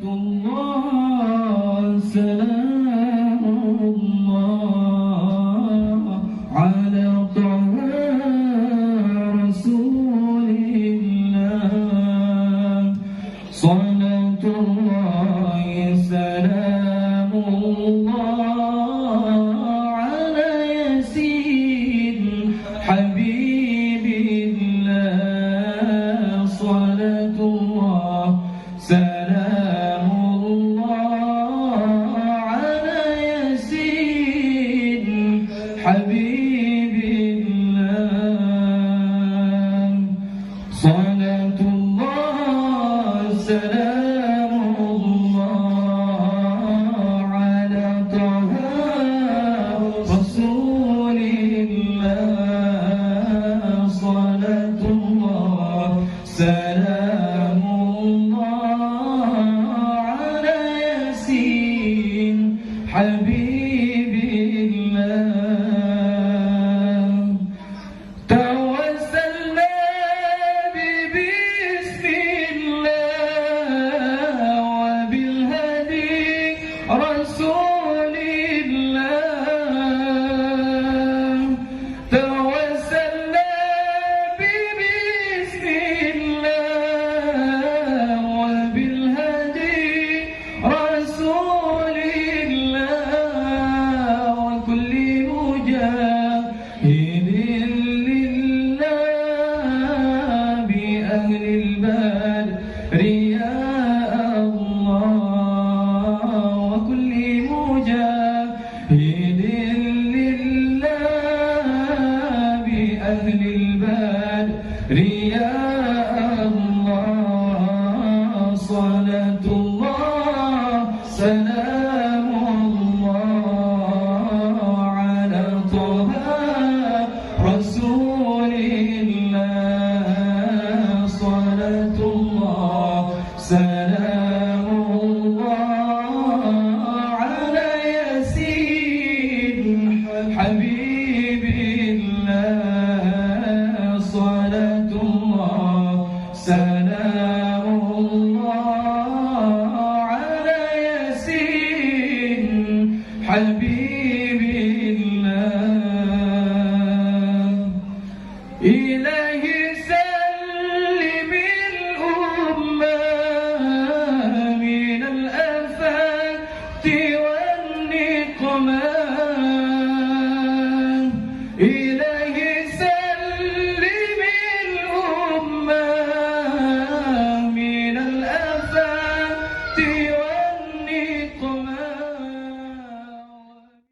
الله سلام الله على طه رسول الله صلاة الله سلام الله على ياسين حبيب الله صلاة الله سلام الله على ياسين حبيب الله صلاة الله سلام الله على طه رسول الله صلاة الله سلام حبيب الله توسلنا بسم الله وبالهدي رسول الله توسلنا بسم الله وبالهدي رسول أهل البدر يا الله وكل مجاهد لله بأهل البدر يا الله صلاة الله سلام الله على طه رسول الله صلاة الله سلام الله على ياسين حبيب الله صلاة الله سلام الله على ياسين حبيب الله إلهي سلم الأمة من الآفات والنقمة إلهي سلم الأمة من الآفات